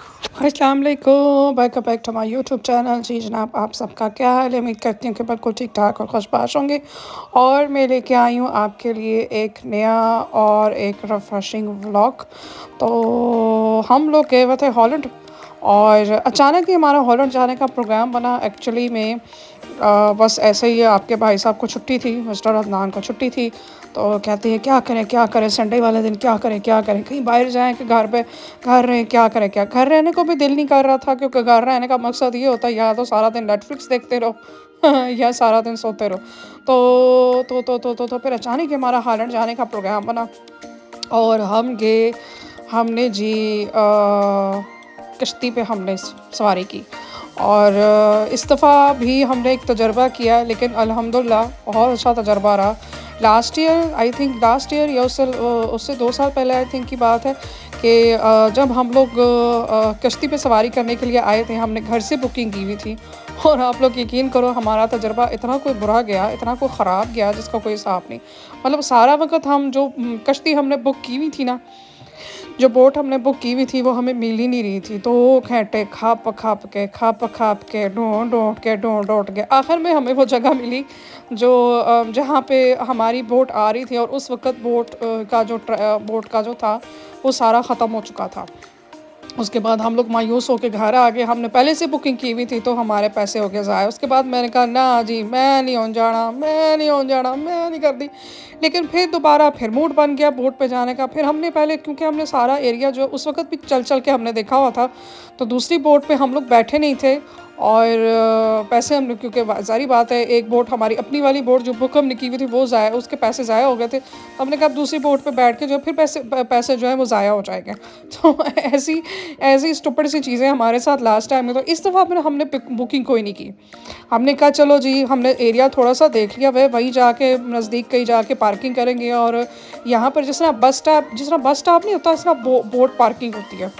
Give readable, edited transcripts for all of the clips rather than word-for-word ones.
अस्सलाम वालेकुम, welcome back to my YouTube channel. जी जनाब, आप सबका क्या हाल है? उम्मीद करती हूँ कि बिल्कुल ठीक ठाक और खुशबाश होंगे। और मैं लेके आई हूँ आपके लिए एक नया और एक रिफ्रेशिंग व्लॉग। तो हम लोग गए हुए थे हॉलैंड और अचानक ही हमारा हॉलैंड जाने का प्रोग्राम बना। एक्चुअली में बस ऐसे ही आपके भाई साहब को छुट्टी थी, मिस्टर अदनान को छुट्टी थी। तो कहते हैं क्या करें संडे वाले दिन, क्या करें, कहीं बाहर जाएं कि घर पे घर रहें, क्या करें क्या। घर रहने को भी दिल नहीं कर रहा था, क्योंकि घर रहने का मकसद ये होता है या तो सारा दिन नेटफ्लिक्स देखते रहो या सारा दिन सोते रहो। तो फिर अचानक ही हमारा हॉलैंड जाने का प्रोग्राम बना और हम गए। हमने जी कश्ती पे हमने सवारी की और इस दफ़ा भी हमने एक तजर्बा किया, लेकिन अल्हम्दुलिल्लाह बहुत अच्छा तजर्बा रहा। लास्ट ईयर या उससे 2 साल पहले आई थिंक की बात है कि जब हम लोग कश्ती पे सवारी करने के लिए आए थे, हमने घर से बुकिंग की हुई थी। और आप लोग यकीन करो, हमारा तजर्बा इतना कोई बुरा गया, इतना कोई ख़राब गया जिसका कोई हिसाब नहीं। मतलब सारा वक्त हम जो कश्ती हमने बुक की हुई थी ना, जो बोट हमने बुक की हुई थी, वो हमें मिल ही नहीं रही थी। तो घंटे खाप के ढूंढ के आखिर में हमें वो जगह मिली जो जहाँ पे हमारी बोट आ रही थी। और उस वक्त बोट का जो था वो सारा ख़त्म हो चुका था। उसके बाद हम लोग मायूस होकर घर आ गए। हमने पहले से बुकिंग की हुई थी तो हमारे पैसे हो गए ज़ाया। उसके बाद मैंने कहा ना जी, मैं नहीं कर दी। लेकिन फिर दोबारा फिर मूड बन गया बोट पे जाने का। फिर हमने पहले, क्योंकि हमने सारा एरिया जो उस वक्त भी चल चल के हमने देखा हुआ था, तो दूसरी बोट पे हम लोग बैठे नहीं थे। और पैसे हमने, क्योंकि ज़ाहिर बात है, एक बोट हमारी अपनी वाली बोट जो बुक हमने की हुई थी वो ज़ाया, उसके पैसे ज़ाया हो गए थे। तो हमने कहा दूसरी बोट पे बैठ के जो फिर पैसे जो है वो ज़ाया हो जाएंगे। तो ऐसी ऐसी स्टूपिड सी चीज़ें हमारे साथ लास्ट टाइम में। तो इस दफ़ा फिर हमने बुकिंग कोई नहीं की। हमने कहा चलो जी, हमने एरिया थोड़ा सा देख लिया, वहीं जाके नज़दीक कहीं जाके पार्किंग करेंगे। और यहाँ पर जिस तरह बस स्टॉप नहीं होता, इस तरह बोट पार्किंग होती है,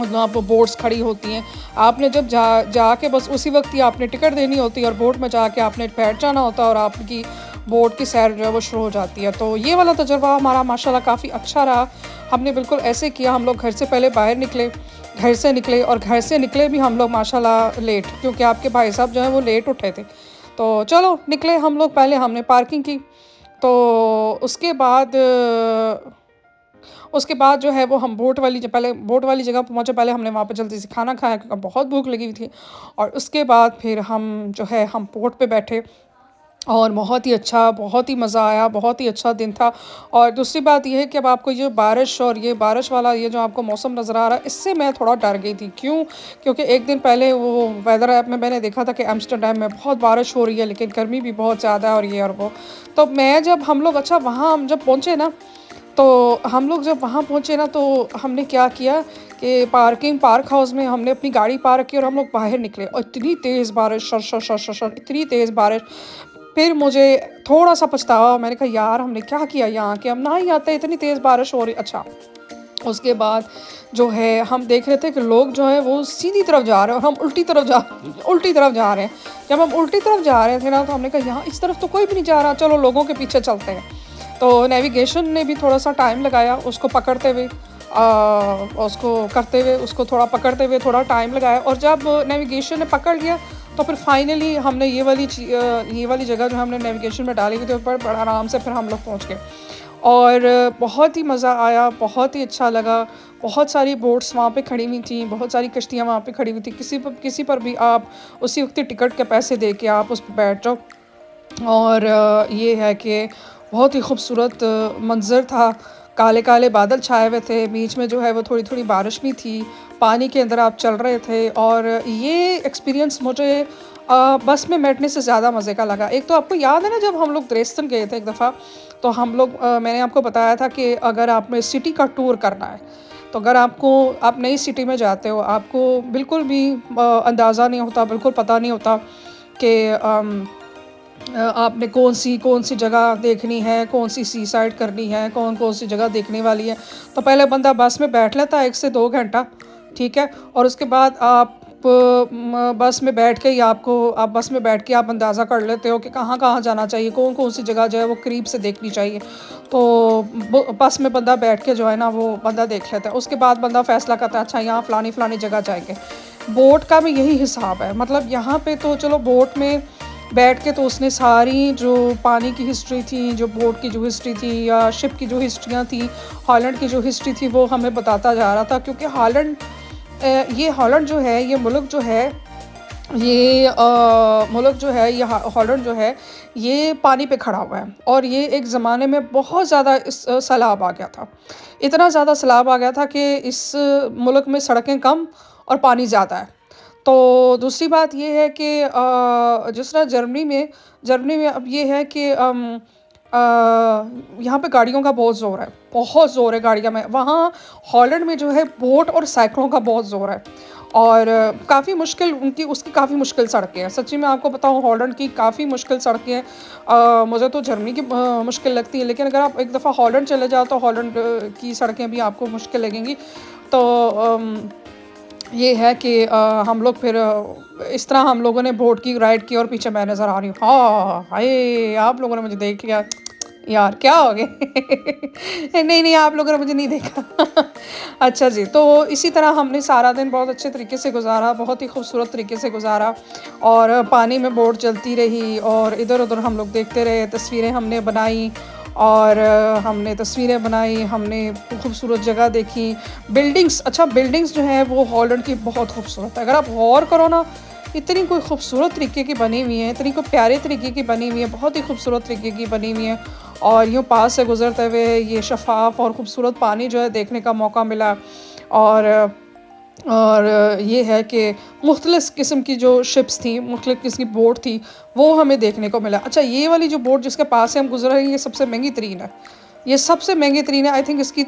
मतलब आप बोट्स खड़ी होती हैं। आपने जब जाके बस उसी वक्त ही आपने टिकट देनी होती है और बोट में जाके आपने बैठ जाना होता है और आपकी बोट की सैर जो है वो शुरू हो जाती है। तो ये वाला तजुर्बा हमारा माशाल्लाह काफ़ी अच्छा रहा। हमने बिल्कुल ऐसे किया, हम लोग घर से पहले बाहर निकले, घर से निकले भी हम लोग माशाल्लाह लेट, क्योंकि आपके भाई साहब जो हैं वो लेट उठे थे। तो चलो निकले हम लोग, पहले हमने पार्किंग की। तो उसके बाद उसके बाद जो है वो हम पहले बोट वाली जगह पहुँचे। पहले हमने वहाँ पे जल्दी से खाना खाया क्योंकि बहुत भूख लगी हुई थी। और उसके बाद फिर हम जो है हम बोट पे बैठे और बहुत ही मज़ा आया, बहुत ही अच्छा दिन था। और दूसरी बात ये है कि अब आपको ये बारिश और ये बारिश वाला ये जो आपको मौसम नज़र आ रहा है, इससे मैं थोड़ा डर गई थी। क्यों? क्योंकि एक दिन पहले वो वेदर ऐप में मैंने देखा था कि एम्स्टर्डम में बहुत बारिश हो रही है, लेकिन गर्मी भी बहुत ज़्यादा है और ये और वो। तो मैं जब हम लोग अच्छा वहाँ हम जब पहुँचे ना, तो हम लोग जब वहाँ पहुँचे ना, तो हमने क्या किया कि पार्क हाउस में हमने अपनी गाड़ी पार्क की और हम लोग बाहर निकले और इतनी तेज़ बारिश, sir sir sir sir sir, इतनी तेज़ बारिश। फिर मुझे थोड़ा-सा पछतावा, मैंने कहा यार हमने क्या किया यहाँ के, हम ना ही आते, इतनी तेज़ बारिश हो रही। अच्छा, उसके बाद जो है हम देख रहे थे कि लोग जो है वो सीधी तरफ जा रहे हैं और हम उल्टी तरफ जा रहे हैं। जब हम उल्टी तरफ जा रहे थे ना, तो हमने कहा यहाँ इस तरफ तो कोई भी नहीं जा रहा, चलो लोगों के पीछे चलते हैं। तो नेविगेशन ने भी थोड़ा-सा टाइम लगाया उसको पकड़ते हुए, उसको थोड़ा पकड़ते हुए थोड़ा टाइम लगाया। और जब नेविगेशन ने पकड़ लिया, तो फिर फाइनली हमने ये वाली जगह जो हमने नेविगेशन में डाली हुई थी, ऊपर बड़ा आराम से फिर हम लोग पहुँच गए। और बहुत ही मज़ा आया, बहुत ही अच्छा लगा। बहुत सारी बोट्स वहाँ पे खड़ी हुई थी, बहुत सारी कश्तियाँ वहाँ पे खड़ी हुई थी। किसी पर भी आप उसी वक्त टिकट के पैसे दे के आप उस पर बैठ जाओ। और ये है कि बहुत ही खूबसूरत मंज़र था। काले-काले बादल छाए हुए थे, बीच में जो है वो थोड़ी-थोड़ी बारिश भी थी, पानी के अंदर आप चल रहे थे। और ये एक्सपीरियंस मुझे बस में बैठने से ज़्यादा मज़े का लगा। एक तो आपको याद है ना, जब हम लोग द्रेस्तन गए थे एक दफ़ा, तो हम लोग मैंने आपको बताया था कि अगर आपने सिटी का टूर करना है, तो अगर आप नई सिटी में जाते हो, आपको बिल्कुल भी अंदाज़ा नहीं होता, बिल्कुल पता नहीं होता कि आपने कौन सी जगह देखनी है, कौन सी साइड करनी है, कौन सी जगह देखने वाली है। तो पहले बंदा बस में बैठ लेता है 1 से 2 घंटा, ठीक है। और उसके बाद आप बस में बैठ के ही आप बस में बैठ के आप अंदाज़ा कर लेते हो कि कहाँ-कहाँ जाना चाहिए, कौन-कौन सी जगह जो है वो करीब से देखनी चाहिए। तो ब बस में बंदा बैठ के जो है ना वो बंदा देख लेता है। उसके बाद बंदा फ़ैसला करता है अच्छा यहाँ फ़लानी-फ़लानी जगह जाएँगे। बोट का भी यही हिसाब है, मतलब यहाँ पे तो चलो बोट में बैठ के तो उसने सारी जो पानी की हिस्ट्री थी, जो बोट की जो हिस्ट्री थी या शिप की जो हिस्ट्रियाँ थी, हॉलैंड की जो हिस्ट्री थी वो हमें बताता जा रहा था क्योंकि ये हॉलैंड जो है, ये मुल्क जो है, मुल्क जो है, ये हॉलैंड जो है, ये पानी पे खड़ा हुआ है और ये एक ज़माने में बहुत ज़्यादा सैलाब आ गया था। इतना ज़्यादा सैलाब आ गया था कि इस मुल्क में सड़कें कम और पानी ज़्यादा है। तो दूसरी बात ये है कि जिस तरह जर्मनी में अब ये है कि यहाँ पे गाड़ियों का बहुत ज़ोर है गाड़ियों में। वहाँ हॉलैंड में जो है बोट और साइकिलों का बहुत ज़ोर है और काफ़ी मुश्किल उनकी उसकी काफ़ी मुश्किल सड़कें हैं। सच्ची में आपको बताऊँ हॉलैंड की काफ़ी मुश्किल सड़कें हैं। मुझे तो जर्मनी की मुश्किल लगती है लेकिन अगर आप एक दफ़ा हॉलैंड चले जाओ तो हॉलैंड की सड़कें भी आपको मुश्किल लगेंगी। तो ये है कि हम लोग फिर इस तरह हम लोगों ने बोट की राइड की और पीछे मैं नज़र आ रही हूँ। हाँ, हाय! आप लोगों ने मुझे देख लिया। यार क्या हो गए? नहीं, नहीं आप लोगों ने मुझे नहीं देखा। अच्छा जी, तो इसी तरह हमने सारा दिन बहुत अच्छे तरीके से गुज़ारा, बहुत ही खूबसूरत तरीके से गुज़ारा और पानी में बोट चलती रही और इधर-उधर हम लोग देखते रहे, तस्वीरें हमने बनाई और हमने खूबसूरत जगह देखी। बिल्डिंग्स जो हैं वो हॉलैंड की बहुत खूबसूरत है। अगर आप गौर करो ना, इतनी कोई खूबसूरत तरीके की बनी हुई है, इतनी कोई प्यारे तरीके की बनी हुई है, बहुत ही खूबसूरत तरीके की बनी हुई है और यूँ पास से गुज़रते हुए ये शफ़ाफ़ और खूबसूरत पानी जो है देखने का मौका मिला और और ये है कि मुख़्तलिफ़ किस्म की जो शिप्स थी, मुख़्तलिफ़ किस्म की बोट थी, वो हमें देखने को मिला। अच्छा ये वाली जो बोट जिसके पास से हम गुज़र रहे हैं, ये सबसे महँगी तरीन है। ये सबसे महँगी तरीन है, आई थिंक इसकी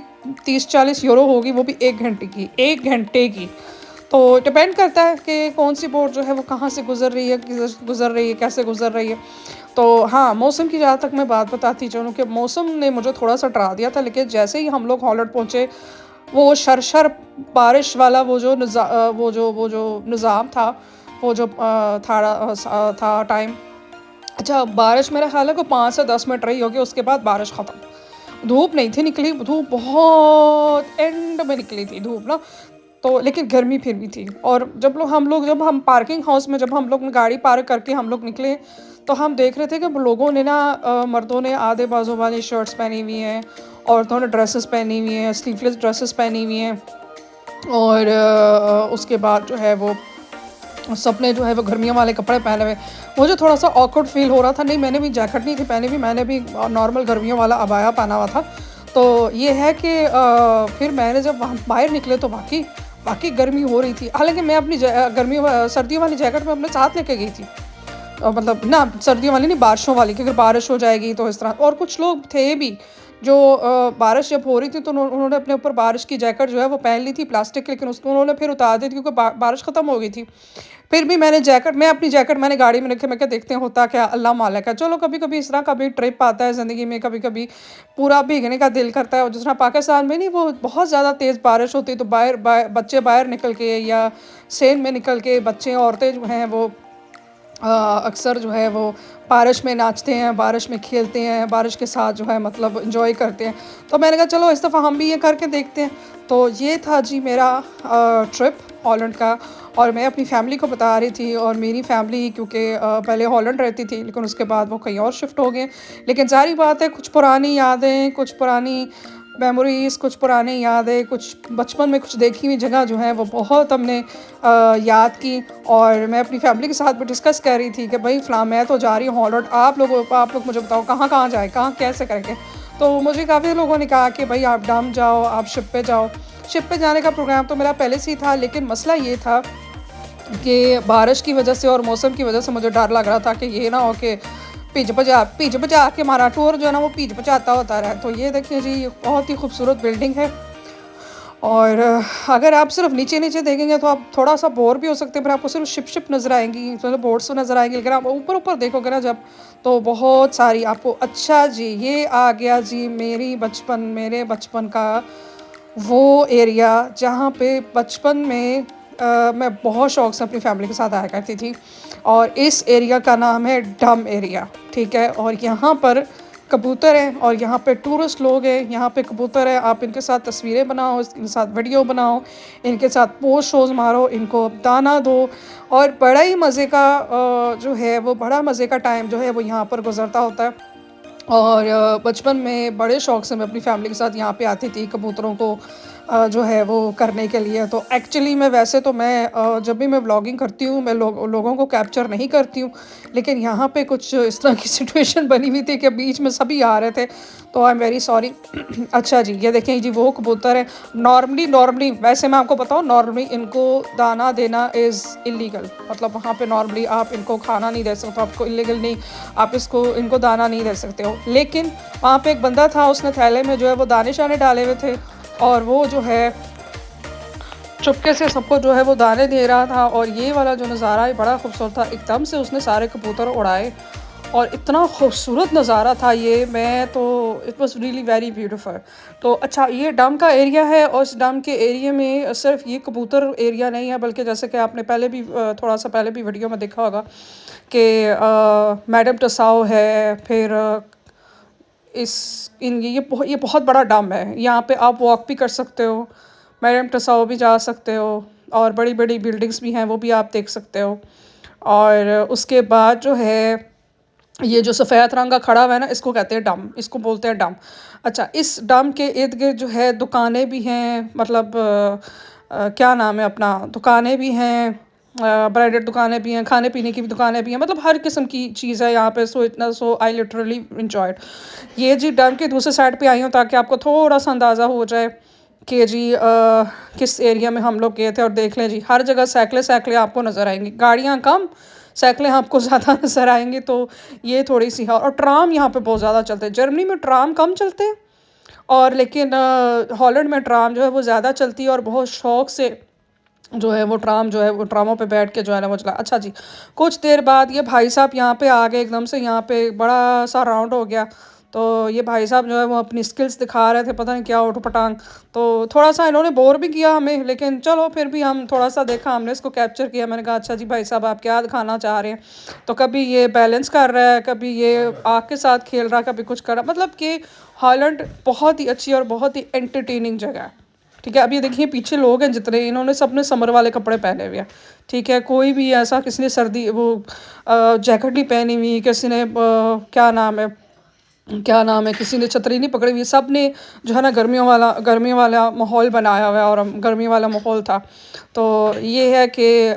30-40 यूरो होगी, वो भी 1 घंटे की, 1 घंटे की। तो डिपेंड करता है कि कौन-सी बोट जो है वो कहाँ से कैसे गुज़र रही है। तो हाँ, मौसम की जहाँ तक मैं बात बताती चलूँ कि मौसम ने मुझे थोड़ा-सा डरा दिया था, लेकिन जैसे ही हम लोग हॉलैंड पहुँचे, वो शरशर बारिश वाला वो जो निज़ाम था, वो जो था टाइम। अच्छा बारिश मेरा ख़्याल है कि 5 से 10 मिनट रही होगी, उसके बाद बारिश ख़त्म। धूप नहीं थी निकली, धूप बहुत एंड में निकली थी धूप ना, तो लेकिन गर्मी फिर भी थी और जब हम पार्किंग हाउस में जब हम लोग ने गाड़ी पार्क करके हम लोग निकले, तो हम देख रहे थे कि लोगों ने ना मर्दों ने आधे बाजू वाली शर्ट्स पहनी हुई हैं, औरतों ने ड्रेसेस पहनी हुई हैं, स्लीवलेस ड्रेसेस पहनी हुई हैं और उसके बाद जो है वो सबने जो है वो गर्मियों वाले कपड़े पहने हुए। मुझे थोड़ा-सा ऑकवर्ड फ़ील हो रहा था, नहीं मैंने भी जैकेट नहीं थी पहनी हुई, मैंने भी नॉर्मल गर्मियों वाला अबाया पहना हुआ था। तो ये है कि फिर मैंने जब वहाँ बाहर निकले तो वाक़ई गर्मी हो रही थी। हालाँकि मैं अपनी सर्दियों वाली जैकेट मैं अपने साथ लेके गई थी। मतलब ना सर्दियों वाली नहीं, बारिशों वाली कि अगर बारिश हो जाएगी तो इस तरह और कुछ लोग थे भी जो बारिश जब हो रही थी तो उन्होंने अपने ऊपर बारिश की जैकेट जो है वो पहन ली थी प्लास्टिक की, लेकिन उसको उन्होंने फिर उतार दी थी क्योंकि बारिश ख़त्म हो गई थी। फिर भी मैं अपनी जैकेट मैंने गाड़ी में रखी, मैं कहा देखते हैं होता क्या, अल्लाह मालिक है। चलो कभी-कभी इस तरह का भी ट्रिप आता है ज़िंदगी में, कभी-कभी पूरा भीगने का दिल करता है और जिस तरह पाकिस्तान में नहीं वो बहुत ज़्यादा तेज़ बारिश होती है तो बच्चे बाहर निकल के या सेल में निकल के बच्चे औरतें जो हैं वो अक्सर जो है वो बारिश में नाचते हैं, बारिश में खेलते हैं, बारिश के साथ जो है मतलब एन्जॉय करते हैं। तो मैंने कहा चलो इस दफ़ा हम भी ये करके देखते हैं। तो ये था जी मेरा ट्रिप हॉलैंड का और मैं अपनी फ़ैमिली को बता रही थी और मेरी फ़ैमिली क्योंकि पहले हॉलैंड रहती थी लेकिन उसके बाद वो कहीं और शिफ्ट हो गए। लेकिन ज़ाहिर बात है कुछ पुरानी यादें, कुछ पुरानी मेमोरीज़, कुछ पुरानी यादें, कुछ बचपन में कुछ देखी हुई जगह जो है वो बहुत हमने याद की और मैं अपनी फैमिली के साथ भी डिस्कस कर रही थी कि भाई फ़लाँ मैं तो जा रही हूँ हॉलैंड, आप लोग मुझे बताओ कहाँ-कहाँ जाएँ, कहाँ कैसे करके? तो मुझे काफ़ी लोगों ने कहा कि भाई आप डैम जाओ, आप शिप पे जाओ। शिप पे जाने का प्रोग्राम तो मेरा पहले से ही था लेकिन मसला ये था कि बारिश की वजह से और मौसम की वजह से मुझे डर लग रहा था कि ये ना हो कि भीज भजा के हमारा टूर जो है ना वो भीज भजाता होता रहा। तो ये देखिए जी ये बहुत ही खूबसूरत बिल्डिंग है और अगर आप सिर्फ नीचे-नीचे देखेंगे तो आप थोड़ा-सा बोर भी हो सकते हैं, पर आपको सिर्फ शिप नज़र आएँगी, मतलब बोट्स तो नज़र आएँगी, लेकिन आप ऊपर-ऊपर देखोगे ना जब, तो बहुत सारी आपको अच्छा जी, ये आ गया जी मेरे बचपन का वो एरिया जहाँ पे बचपन में मैं बहुत शौक से अपनी फैमिली के साथ आया करती थी और इस एरिया का नाम है डम एरिया, ठीक है? और यहाँ पर कबूतर हैं और यहाँ पे टूरिस्ट लोग हैं, यहाँ पे कबूतर हैं, आप इनके साथ तस्वीरें बनाओ, इनके साथ वीडियो बनाओ, इनके साथ पोस्ट शोज़ मारो, इनको दाना दो और बड़ा ही मज़े का जो है वो बड़ा मज़े का टाइम जो है वो यहाँ पर गुज़रता होता है। और बचपन में बड़े शौक से मैं अपनी फैमिली के साथ यहाँ पे आती थी कबूतरों को जो है वो करने के लिए। तो एक्चुअली में वैसे तो मैं जब भी मैं व्लॉगिंग करती हूँ मैं लोगों को कैप्चर नहीं करती हूँ, लेकिन यहाँ पे कुछ इस तरह की सिचुएशन बनी हुई थी कि बीच में सभी आ रहे थे, तो आई एम वेरी सॉरी। अच्छा जी, ये देखें जी वो कबूतर है। नॉर्मली वैसे मैं आपको बताऊँ, नॉर्मली इनको दाना देना इज़ इलीगल, मतलब वहाँ पे नॉर्मली आप इनको खाना नहीं दे सकते, आपको इलीगल नहीं, आप इनको दाना नहीं दे सकते हो। लेकिन वहाँ पे एक बंदा था, उसने थैले में जो है वो दाने शाने डाले हुए थे और वो जो है चुपके से सबको जो है वो दाने दे रहा था। और ये वाला जो नज़ारा है बड़ा खूबसूरत था, एकदम से उसने सारे कबूतर उड़ाए और इतना खूबसूरत नज़ारा था ये, मैं तो it was really very beautiful. तो अच्छा, ये डम का एरिया है और इस डम के एरिया में सिर्फ ये कबूतर एरिया नहीं है, बल्कि जैसे कि आपने पहले भी थोड़ा सा पहले भी वीडियो में देखा होगा कि मैडम टसाओ है, फिर ये बहुत बड़ा डैम है, यहाँ पे आप वॉक भी कर सकते हो, मैडम टसाओ भी जा सकते हो और बड़ी-बड़ी बिल्डिंग्स भी हैं वो भी आप देख सकते हो। और उसके बाद जो है ये जो सफ़ेद रंग का खड़ा हुआ है ना, इसको कहते हैं डम, इसको बोलते हैं डम। अच्छा, इस डम के इर्द-गिर्द जो है दुकानें भी हैं, मतलब क्या नाम है अपना, दुकानें भी हैं, ब्रांडेड दुकानें भी हैं, खाने-पीने की भी दुकानें भी हैं, मतलब हर किस्म की चीज़ है यहाँ पे। सो आई लिटरली एन्जॉयड। ये जी डैम के दूसरे साइड पे आई हूँ ताकि आपको थोड़ा-सा अंदाज़ा हो जाए कि जी किस एरिया में हम लोग गए थे। और देख लें जी, हर जगह सैकले-सैकले आपको नज़र आएँगी, गाड़ियाँ कम, सैकले आपको ज़्यादा नज़र आएँगी। तो ये थोड़ी-सी है। और ट्राम यहाँ पे बहुत ज़्यादा चलते हैं, जर्मनी में ट्राम कम चलते हैं और लेकिन हॉलैंड में ट्राम जो है वो ज़्यादा चलती है और बहुत शौक से जो है वो ट्राम जो है वो ट्रामों पे बैठ के जो है ना वो चला। अच्छा जी, कुछ देर बाद ये भाई साहब यहाँ पे आ गए, एकदम से यहाँ पे बड़ा सा राउंड हो गया। तो ये भाई साहब जो है वो अपनी स्किल्स दिखा रहे थे, पता नहीं क्या ऊट-पटांग। तो थोड़ा-सा इन्होंने बोर भी किया हमें, लेकिन चलो फिर भी हम थोड़ा-सा देखा, हमने इसको कैप्चर किया। मैंने कहा अच्छा जी भाई साहब आप क्या दिखाना चाह रहे हैं? तो कभी ये बैलेंस कर रहा है, कभी ये आग के साथ खेल रहा है, कभी कुछ कर रहा है। मतलब कि हॉलैंड बहुत ही अच्छी और बहुत ही एंटरटेनिंग जगह है। ठीक है, अब ये देखिए पीछे लोग हैं जितने, इन्होंने सबने समर वाले कपड़े पहने हुए हैं। ठीक है, कोई भी ऐसा, किसी ने सर्दी वो जैकेट नहीं पहनी हुई, किसी ने क्या नाम है, किसी ने छतरी नहीं पकड़ी हुई, सब ने जो है ना गर्मियों वाला माहौल बनाया हुआ है और गर्मी वाला माहौल था। तो ये है कि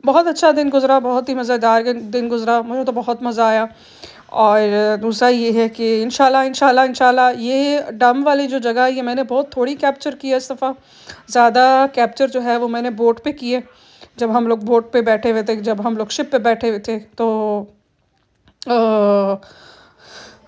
बहुत अच्छा दिन गुजरा, बहुत ही मज़ेदार दिन गुजरा, मुझे तो बहुत मज़ा आया। और दूसरा ये है कि इंशाल्लाह ये डम वाली जो जगह है ये मैंने बहुत थोड़ी कैप्चर की है इस दफ़ा। ज़्यादा कैप्चर जो है वो मैंने बोट पे किए, जब हम लोग बोट पे बैठे हुए थे, जब हम लोग शिप पे बैठे हुए थे। तो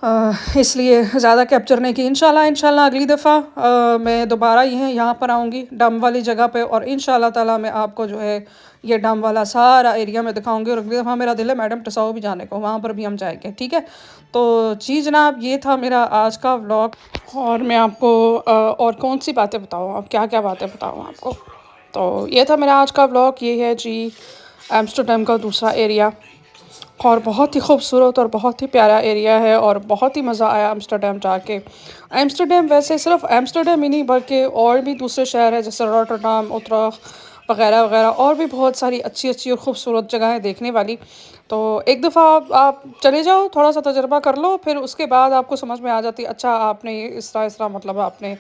अ, इसलिए ज़्यादा कैप्चर नहीं की। इंशाल्लाह अगली दफ़ा मैं दोबारा यहाँ पर आऊँगी डम वाली जगह पे और इंशाल्लाह ताला मैं आपको जो है ये डम वाला सारा एरिया में दिखाऊँगी। और अगली दफ़ा मेरा दिल है मैडम टसाओ भी जाने को, वहाँ पर भी हम जाएँगे, ठीक है? तो जी जनाब, ये था मेरा आज का व्लॉग। और मैं आपको और कौन-सी बातें बताऊँ, अब क्या-क्या बातें बताऊँ आपको? तो ये था मेरा आज का व्लॉग, ये है जी एम्स्टर्डम का दूसरा एरिया और बहुत ही खूबसूरत और बहुत ही प्यारा एरिया है और बहुत ही मज़ा आया एम्स्टर्डम जाके। एम्स्टर्डम वैसे सिर्फ एम्स्टर्डम ही नहीं बल्कि और भी दूसरे शहर हैं जैसे रॉटरडम, उतरेख्त वगैरह और भी बहुत सारी अच्छी-अच्छी और खूबसूरत जगह हैं देखने वाली। तो एक दफ़ा आप चले जाओ, थोड़ा-सा तजुर्बा कर लो, फिर उसके बाद आपको समझ में आ जाती है, अच्छा आपने ये इस तरह मतलब आपने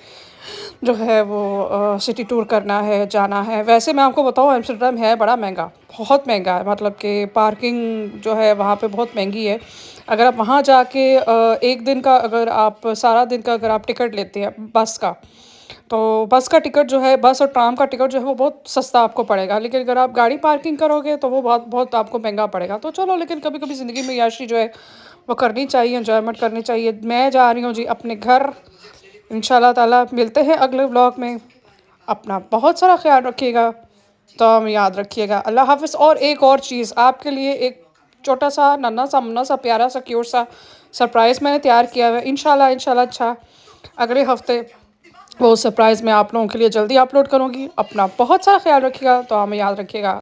जो है वो सिटी टूर करना है, जाना है। वैसे मैं आपको बताऊँ एम्स्टर्डम है बड़ा महँगा, बहुत महँगा है, मतलब कि पार्किंग जो है वहाँ पे बहुत महँगी है। अगर आप वहाँ जाके एक दिन का, अगर आप सारा दिन का अगर आप टिकट लेते हैं बस का, तो बस का टिकट जो है, बस और ट्राम का टिकट जो है वो बहुत सस्ता आपको पड़ेगा। लेकिन अगर आप गाड़ी पार्किंग करोगे तो वो बहुत बहुत आपको महँगा पड़ेगा। तो चलो, लेकिन कभी-कभी ज़िंदगी में याशी जो है वो करनी चाहिए, एन्जॉयमेंट करनी चाहिए। मैं जा रही हूँ जी अपने घर, इंशाल्लाह ताला मिलते हैं अगले व्लॉग में। अपना बहुत सारा ख्याल रखिएगा, तो हम याद रखिएगा। अल्लाह हाफ़िज़। और एक और चीज़ आपके लिए, एक छोटा सा नन्हा सा मुन्ना सा प्यारा सा क्यूट सा सरप्राइज़ मैंने तैयार किया हुआ है। इंशाल्लाह अच्छा अगले हफ्ते वो सरप्राइज़ मैं आप लोगों के लिए जल्दी अपलोड करूँगी। अपना बहुत सारा ख़्याल रखिएगा, तो हमें याद रखिएगा।